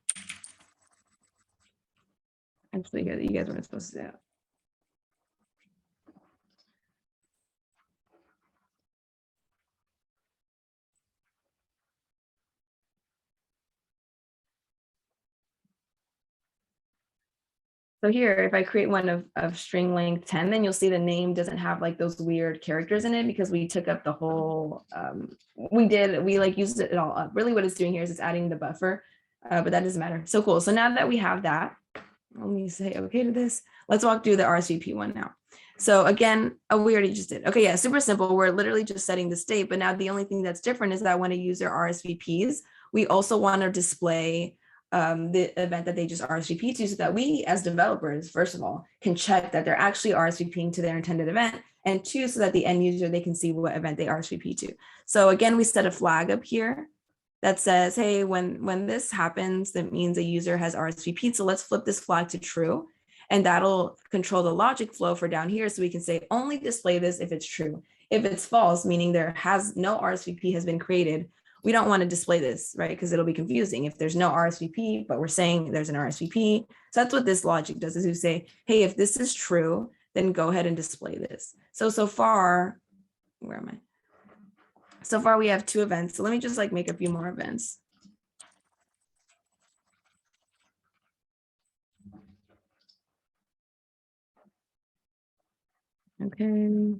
Actually, you guys weren't supposed to do that. So here, if I create one of string length 10, then you'll see the name doesn't have like those weird characters in it because we took up the whole, we like used it all up. Really what it's doing here is it's adding the buffer, but that doesn't matter. So cool. So now that we have that, let me say okay to this. Let's walk through the RSVP one now. So again, we already just did. Okay, yeah, super simple. We're literally just setting the state, but now the only thing that's different is that when a user RSVPs, we also want to display the event that they just RSVP to so that we as developers, first of all, can check that they're actually RSVPing to their intended event, and two, so that the end user, they can see what event they RSVP to. So again, we set a flag up here that says, hey, when this happens, that means a user has RSVP'd. So let's flip this flag to true. And that'll control the logic flow for down here. So we can say only display this if it's true. If it's false, meaning there has no RSVP has been created, we don't want to display this, right? Because it'll be confusing if there's no RSVP, but we're saying there's an RSVP. So that's what this logic does, is we say, hey, if this is true, then go ahead and display this. So far, where am I? So far we have 2 events. So let me just like make a few more events. Okay.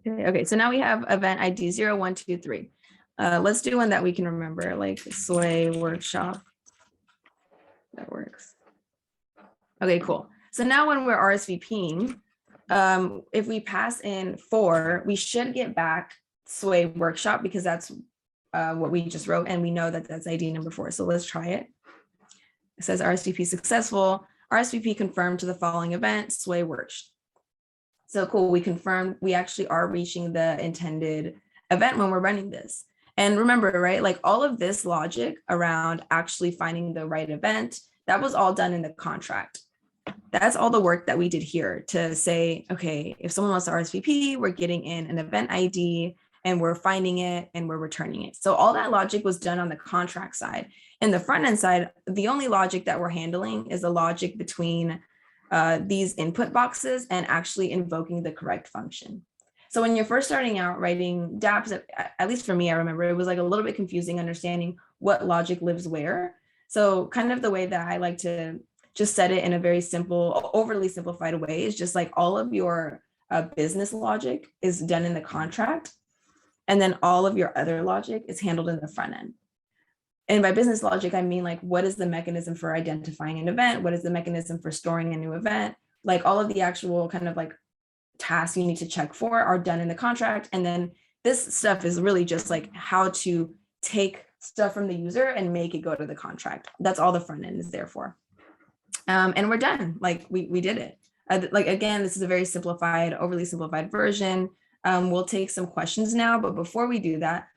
Okay, so now we have event ID 0, 1, 2, 3. Let's do one that we can remember, like Sway workshop. That works. Okay, cool. So now when we're RSVPing, if we pass in 4, we should get back Sway workshop because that's what we just wrote, and we know that that's ID number 4. So let's try it. It says RSVP successful, RSVP confirmed to the following event, Sway workshop. So cool, we confirmed we actually are reaching the intended event when we're running this. And remember, right, like all of this logic around actually finding the right event, that was all done in the contract. That's all the work that we did here to say, okay, if someone wants to RSVP, we're getting in an event ID and we're finding it and we're returning it. So all that logic was done on the contract side. In the front end side, the only logic that we're handling is the logic between these input boxes and actually invoking the correct function. So when you're first starting out writing dApps, at least for me, I remember it was like a little bit confusing understanding what logic lives where. So kind of the way that I like to just set it in a very simple, overly simplified way is just like all of your business logic is done in the contract. And then all of your other logic is handled in the front end. And by business logic, I mean like, what is the mechanism for identifying an event? What is the mechanism for storing a new event? Like all of the actual kind of like tasks you need to check for are done in the contract. And then this stuff is really just like how to take stuff from the user and make it go to the contract. That's all the front end is there for. And we're done. Like we did it. Like, again, this is a very simplified, overly simplified version. We'll take some questions now, but before we do that,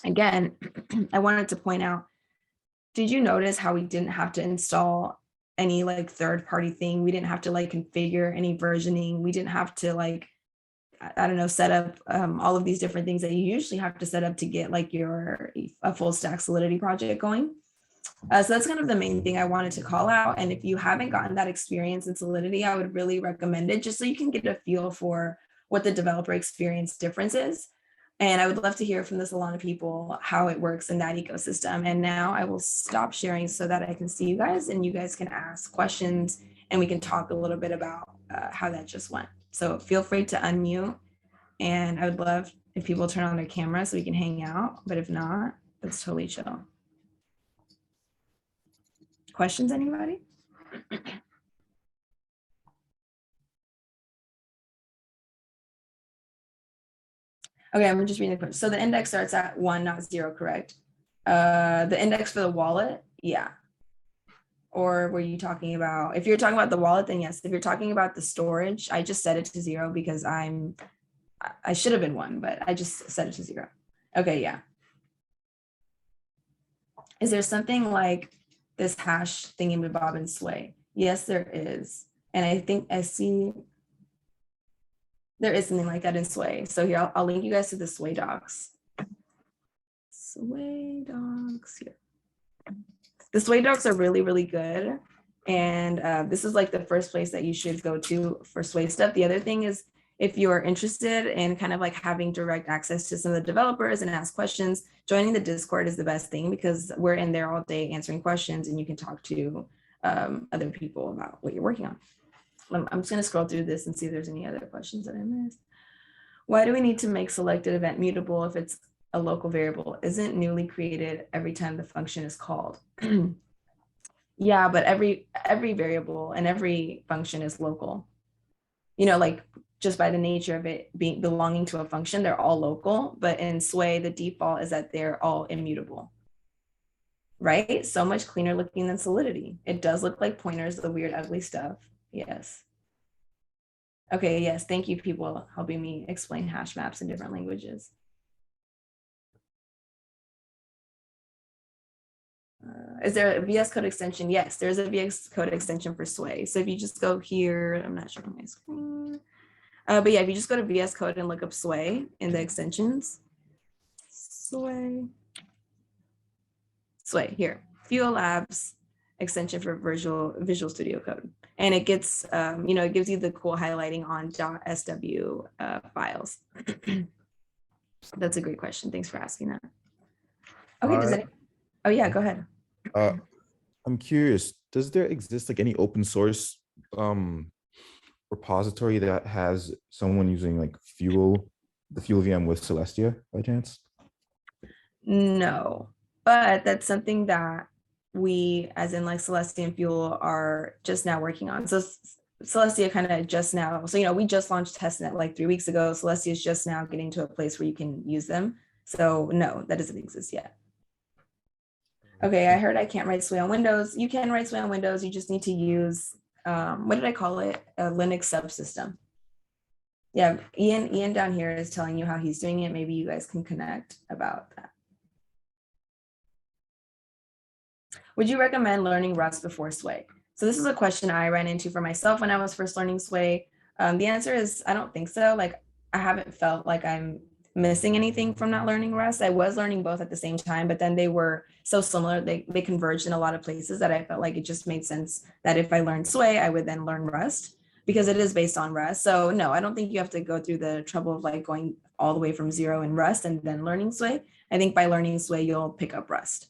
again, I wanted to point out, did you notice how we didn't have to install any like third-party thing? We didn't have to like configure any versioning. We didn't have to like, I don't know, set up all of these different things that you usually have to set up to get like a full stack Solidity project going. So that's kind of the main thing I wanted to call out. And if you haven't gotten that experience in Solidity, I would really recommend it just so you can get a feel for what the developer experience difference is. And I would love to hear from the Solana people how it works in that ecosystem. And now I will stop sharing so that I can see you guys and you guys can ask questions and we can talk a little bit about how that just went. So feel free to unmute. And I would love if people turn on their camera so we can hang out. But if not, that's totally chill. Questions, anybody? Okay, I'm just reading the question. So the index starts at 1, not 0, correct? The index for the wallet, yeah. Or were you talking about, if you're talking about the wallet, then yes. If you're talking about the storage, I just set it to 0 because I should have been 1, but I just set it to 0. Okay, yeah. Is there something like this hash thingy with Bob and Sway? Yes, there is. And I think I see there is something like that in Sway. So here, I'll link you guys to the Sway docs. Sway docs here. The Sway docs are really, really good. And this is like the first place that you should go to for Sway stuff. The other thing is, if you're interested in kind of like having direct access to some of the developers and ask questions, joining the Discord is the best thing because we're in there all day answering questions and you can talk to other people about what you're working on. I'm just going to scroll through this and see if there's any other questions that I missed. Why do we need to make selected event mutable if it's a local variable? Isn't newly created every time the function is called? Yeah, but every variable and every function is local. You know, like just by the nature of it being belonging to a function, they're all local, but in Sway, the default is that they're all immutable. Right? So much cleaner looking than Solidity. It does look like pointers, the weird, ugly stuff. Yes. Okay, yes, thank you people helping me explain hash maps in different languages. Is there a VS Code extension? Yes, there's a VS Code extension for Sway. So if you just go here, I'm not showing my screen. But yeah, if you just go to VS Code and look up Sway in the extensions, Sway here, Fuel Labs extension for Visual Studio Code. And it gets, you know, it gives you the cool highlighting on .sw files. That's a great question. Thanks for asking that. Okay, oh yeah, go ahead. I'm curious, does there exist like any open source repository that has someone using like the FuelVM with Celestia by chance? No, but that's something that we, as in like Celestia and Fuel, are just now working on. So Celestia kind of just now, so, you know, we just launched testnet like 3 weeks ago. Celestia is just now getting to a place where you can use them. So no, that doesn't exist yet. Okay, I heard I can't write Sway on Windows. You can write Sway on Windows. You just need to use, what did I call it? A Linux subsystem. Yeah, Ian down here is telling you how he's doing it. Maybe you guys can connect about that. Would you recommend learning Rust before Sway? So this is a question I ran into for myself when I was first learning Sway. The answer is, I don't think so. Like, I haven't felt like I'm missing anything from not learning Rust. I was learning both at the same time, but then they were so similar. They converged in a lot of places that I felt like it just made sense that if I learned Sway, I would then learn Rust because it is based on Rust. So no, I don't think you have to go through the trouble of like going all the way from zero in Rust and then learning Sway. I think by learning Sway, you'll pick up Rust.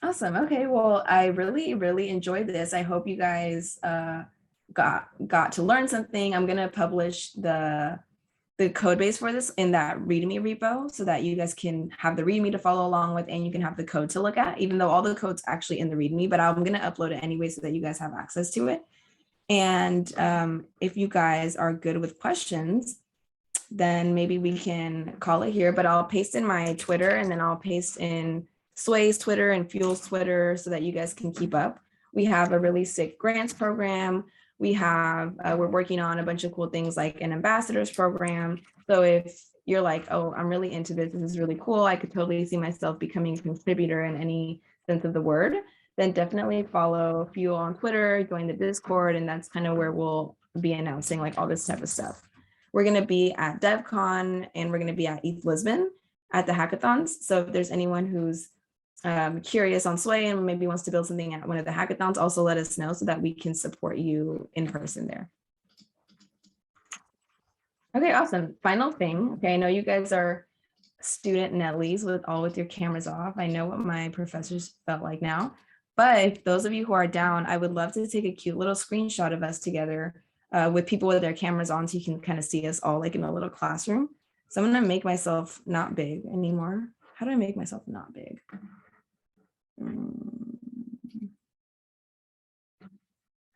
Awesome. Okay. Well, I really, really enjoyed this. I hope you guys got to learn something. I'm going to publish the code base for this in that README repo so that you guys can have the README to follow along with, and you can have the code to look at, even though all the code's actually in the README, but I'm going to upload it anyway so that you guys have access to it. And if you guys are good with questions, then maybe we can call it here, but I'll paste in my Twitter and then I'll paste in Sway's Twitter and Fuel's Twitter so that you guys can keep up. We have a really sick grants program. We have, we're working on a bunch of cool things like an ambassadors program. So if you're like, oh, I'm really into this, this is really cool, I could totally see myself becoming a contributor in any sense of the word, then definitely follow Fuel on Twitter, join the Discord, and that's kind of where we'll be announcing like all this type of stuff. We're going to be at DevCon and we're going to be at ETH Lisbon at the hackathons. So if there's anyone who's curious on Sway and maybe wants to build something at one of the hackathons, also let us know so that we can support you in person there. Okay, awesome. Final thing. Okay, I know you guys are student Nellies with your cameras off. I know what my professors felt like now, but those of you who are down, I would love to take a cute little screenshot of us together with people with their cameras on so you can kind of see us all like in a little classroom. So I'm gonna make myself not big anymore. How do I make myself not big? How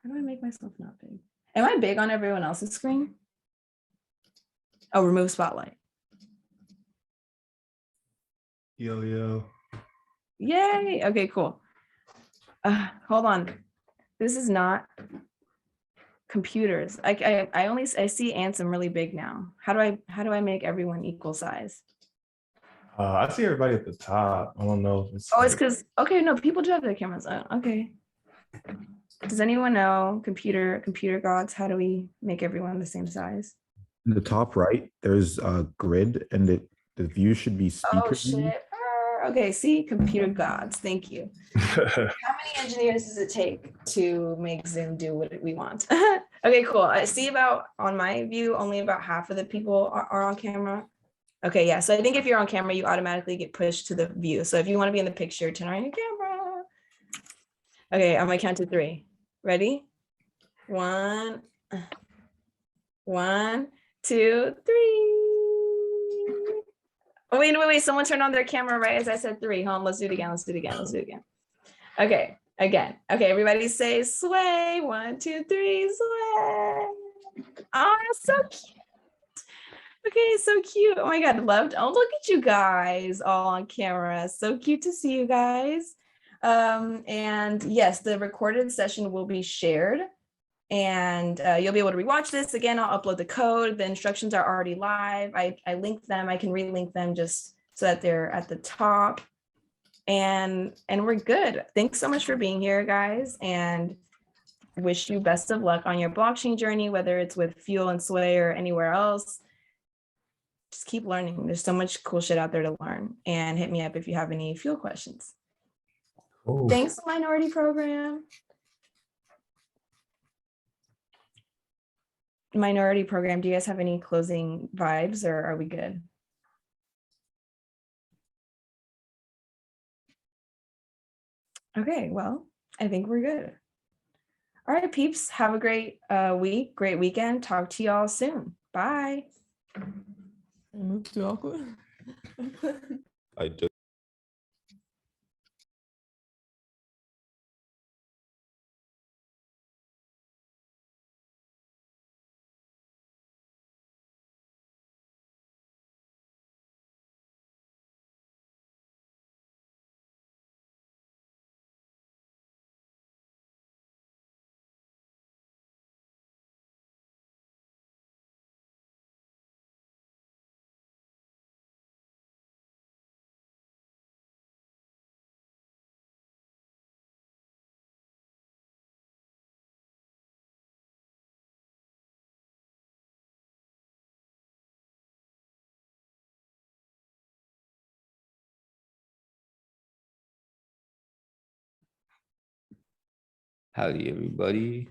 do I make myself not big? Am I big on everyone else's screen? Oh, remove spotlight. Yo. Yay. Okay, cool. Hold on. This is not computers. I see Ansem really big now. How do I make everyone equal size? I see everybody at the top. I don't know if it's. Oh, it's because, okay, no, people do have their cameras on. Okay. Does anyone know, computer gods, how do we make everyone the same size? In the top right, there's a grid and the view should be Oh speaker view. shit. Okay, see, computer gods. Thank you. How many engineers does it take to make Zoom do what we want? Okay, cool. I see about on my view, only about half of the people are on camera. Okay, yeah. So I think if you're on camera, you automatically get pushed to the view. So if you want to be in the picture, turn on your camera. Okay, I'm gonna count to 3. Ready? 1, 1, 2, 3. Oh, wait. Someone turned on their camera right as I said 3. Hold on, let's do it again. Let's do it again. Okay, again. Okay, everybody say sway. 1, 2, 3, sway. Oh, so cute. Okay, so cute. Oh my God, loved. Oh, look at you guys all on camera. So cute to see you guys. And yes, the recorded session will be shared. And you'll be able to rewatch this. Again, I'll upload the code. The instructions are already live. I linked them. I can relink them just so that they're at the top. And we're good. Thanks so much for being here, guys. And wish you best of luck on your blockchain journey, whether it's with Fuel and Sway or anywhere else. Just keep learning. There's so much cool shit out there to learn. And hit me up if you have any Fuel questions. Cool. Thanks, Minority Program. Minority Program, do you guys have any closing vibes or are we good? Okay, well, I think we're good. All right, peeps, have a great week, great weekend. Talk to y'all soon. Bye. Move too awkward. I just Howdy, everybody.